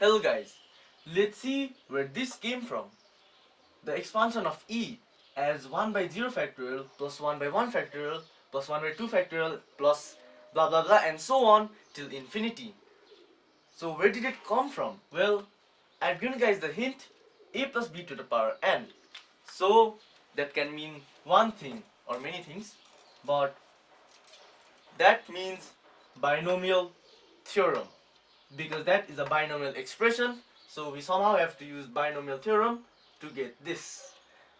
Hello guys, let's see where this came from. The expansion of e as 1 by 0 factorial plus 1 by 1 factorial plus 1 by 2 factorial plus blah blah blah and so on till infinity. So where did it come from? Well, I've given guys the hint a plus b to the power n. So that can mean one thing or many things, but that means binomial theorem, because that is a binomial expression, so we somehow have to use binomial theorem to get this.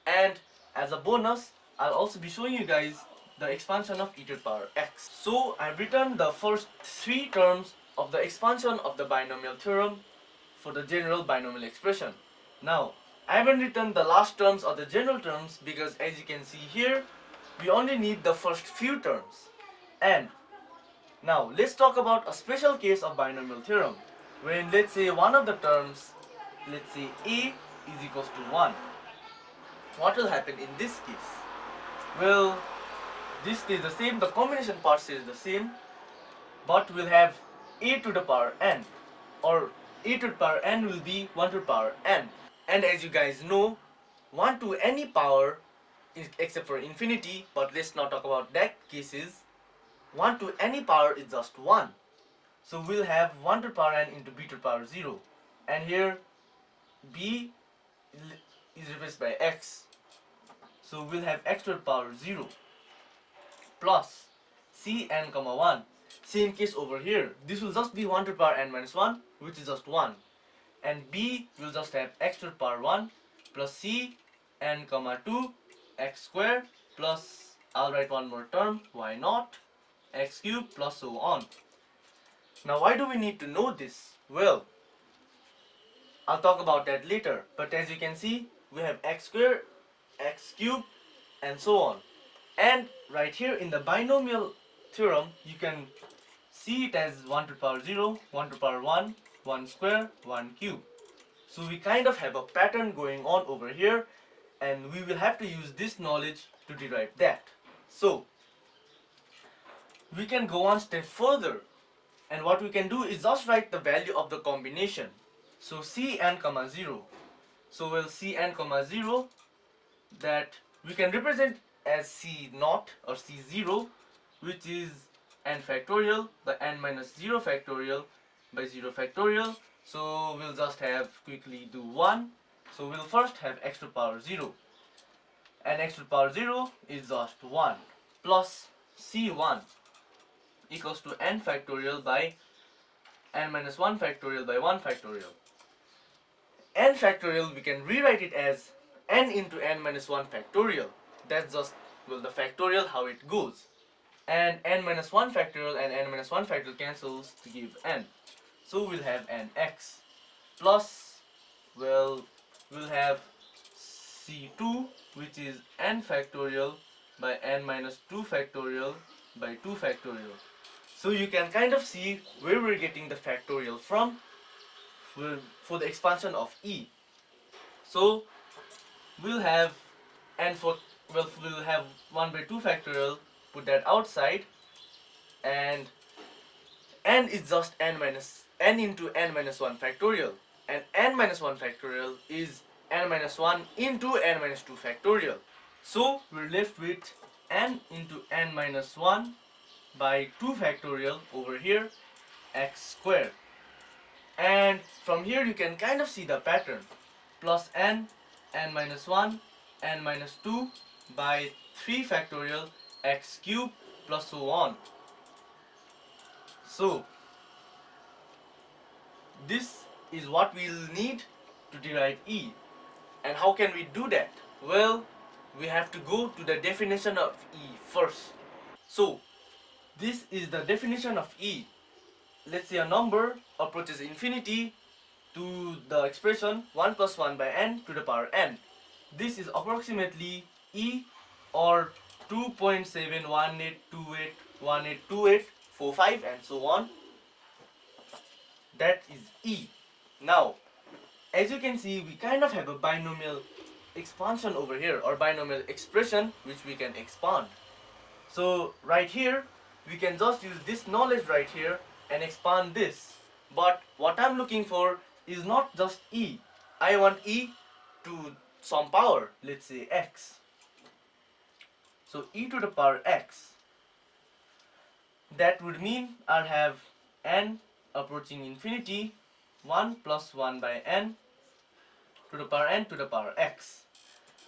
And as a bonus, I'll also be showing you guys the expansion of e to the power x. So I've written the first three terms of the expansion of the binomial theorem for the general binomial expression. Now, I haven't written the last terms or the general terms because as you can see here, we only need the first few terms. And now let's talk about a special case of binomial theorem, when let's say one of the terms, let's say a is equals to 1. What will happen in this case? Well, this stays the same, the combination part stays the same, but we'll have a to the power n, or a to the power n will be 1 to the power n. And as you guys know, 1 to any power except for infinity, but let's not talk about that cases, 1 to any power is just 1. So we'll have 1 to the power n into b to the power 0. And here b is replaced by x. So we'll have x to the power 0 plus c n comma 1. Same case over here. This will just be 1 to the power n minus 1, which is just 1. And b will just have x to the power 1 plus c n comma 2 x squared plus, I'll write one more term, why not, x cubed plus so on. Now why do we need to know this? Well, I'll talk about that later, but as you can see, we have x squared, x cubed and so on. And right here in the binomial theorem, you can see it as 1 to the power 0, 1 to the power 1, 1 square, 1 cube. So we kind of have a pattern going on over here, and we will have to use this knowledge to derive that. So we can go one step further, and what we can do is just write the value of the combination. So cn comma 0. So we'll cn comma 0, that we can represent as c naught or c0, which is n factorial by n minus 0 factorial by 0 factorial. So we'll just have quickly do 1. So we'll first have x to the power 0, and x to the power 0 is just 1 plus c1 equals to n factorial by n minus 1 factorial by 1 factorial. N factorial, we can rewrite it as n into n minus 1 factorial. That's just, well, the factorial how it goes. And n minus 1 factorial and n minus 1 factorial cancels to give n. So we'll have nx plus, well, we'll have c2, which is n factorial by n minus 2 factorial by 2 factorial. So you can kind of see where we're getting the factorial from for the expansion of e. So we'll have we'll have 1 by 2 factorial, put that outside, and n is just n into n minus 1 factorial, and n minus 1 factorial is n minus 1 into n minus 2 factorial. So we're left with n into n minus 1 by 2 factorial over here, x squared. And from here you can kind of see the pattern, plus n minus 1, n minus 2 by 3 factorial, x cubed plus so on. So this is what we'll need to derive e. And how can we do that? Well, we have to go to the definition of e first. So this is the definition of e. Let's say a number approaches infinity to the expression 1 plus 1 by n to the power n. This is approximately e, or 2.71828182845 and so on. That is e. Now, as you can see, we kind of have a binomial expansion over here, or binomial expression which we can expand. So right here, we can just use this knowledge right here and expand this. But what I'm looking for is not just e. I want e to some power, let's say x. So e to the power x. That would mean I'll have n approaching infinity, 1 plus 1 by n to the power n to the power x.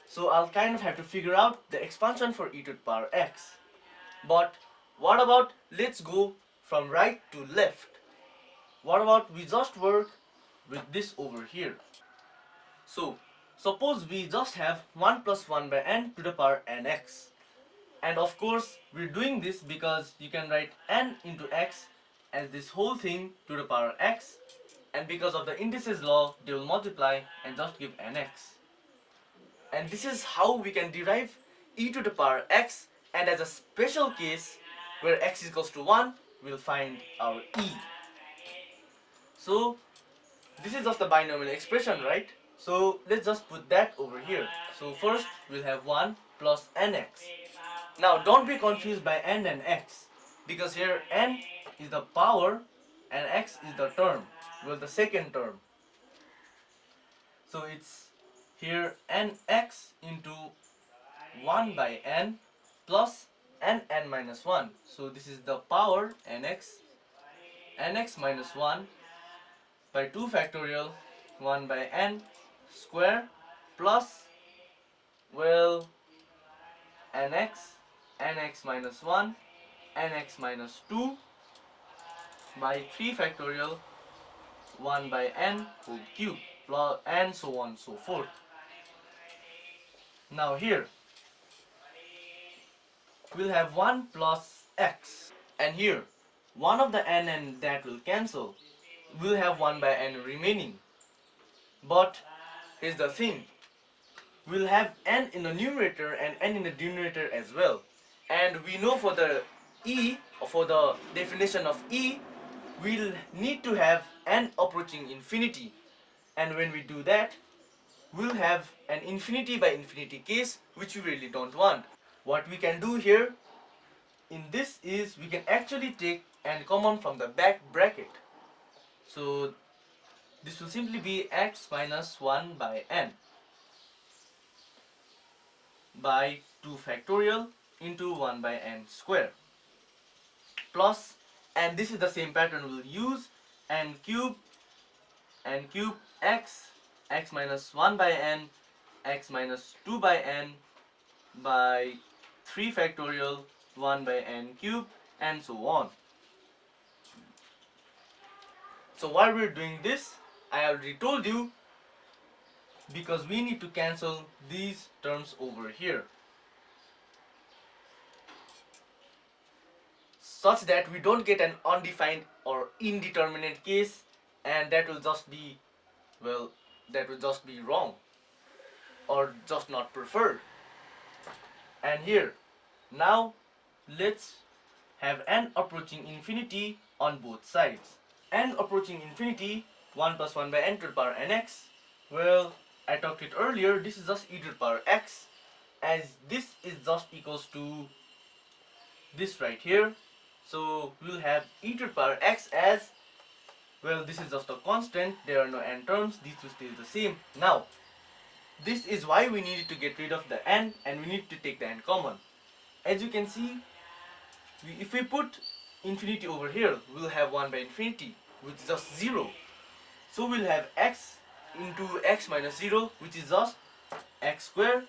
So I'll kind of have to figure out the expansion for e to the power x. But what about, let's go from right to left. What about we just work with this over here. So suppose we just have 1 plus 1 by n to the power nx. And of course we're doing this because you can write n into x as this whole thing to the power x, and because of the indices law they will multiply and just give nx. And this is how we can derive e to the power x, and as a special case where x is equals to 1 we'll find our e. So this is just a binomial expression, right? So let's just put that over here. So first we'll have 1 plus nx. Now don't be confused by n and x, because here n is the power and x is the term, well, the second term. So it's here nx into 1 by n plus n minus 1. So this is the power nx minus 1 by 2 factorial 1 by n square plus, well, nx minus 1 nx minus 2 by 3 factorial 1 by n whole cube plus, and so on and so forth. Now here we'll have 1 plus x, and here one of the n and that will cancel. We'll have 1 by n remaining. But here's the thing, we'll have n in the numerator and n in the denominator as well. And we know for the e, or for the definition of e, we'll need to have n approaching infinity. And when we do that, we'll have an infinity by infinity case, which we really don't want. What we can do here in this is we can actually take n common from the back bracket. So this will simply be x minus 1 by n by 2 factorial into 1 by n square plus, and this is the same pattern we'll use, n cube x minus 1 by n x minus 2 by n by 3 factorial 1 by n cube, and so on. So why we're doing this, I already told you, because we need to cancel these terms over here, such that we don't get an undefined or indeterminate case, and that will just be, well, that will just be wrong or just not preferred. And here now let's have n approaching infinity on both sides. N approaching infinity, 1 plus 1 by n to the power nx. Well, I talked it earlier, this is just e to the power x, as this is just equals to this right here. So we'll have e to the power x as, well, this is just a constant, there are no n terms, these two stay the same. Now this is why we needed to get rid of the n, and we need to take the n common. As you can see, if we put infinity over here, we'll have 1 by infinity, which is just 0. So we'll have x into x minus 0, which is just x square,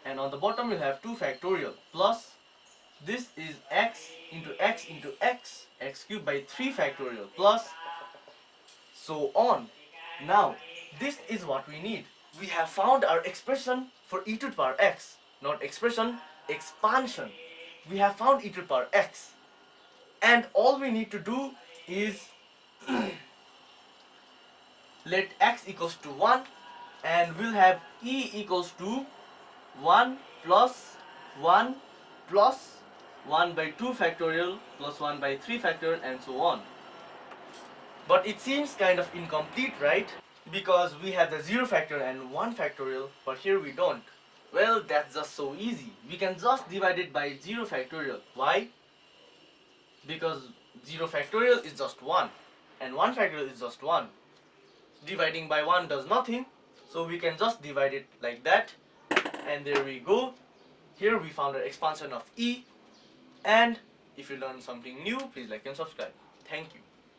and on the bottom we'll have 2 factorial plus, this is x into x into x, x cubed by 3 factorial plus, so on. Now this is what we need. We have found our expression for e to the power x, not expression, expansion. We have found e to the power x, and all we need to do is let x equals to 1, and we'll have e equals to 1 plus 1 plus 1 by 2 factorial plus 1 by 3 factorial, and so on. But it seems kind of incomplete, right? Because we have the 0 factorial and 1 factorial, but here we don't. Well, that's just so easy. We can just divide it by 0 factorial. Why? Because 0 factorial is just 1 and 1 factorial is just 1. dividing by 1 does nothing, so we can just divide it like that, and there we go. Here we found our expansion of E, and if you learned something new, please like and subscribe. Thank you.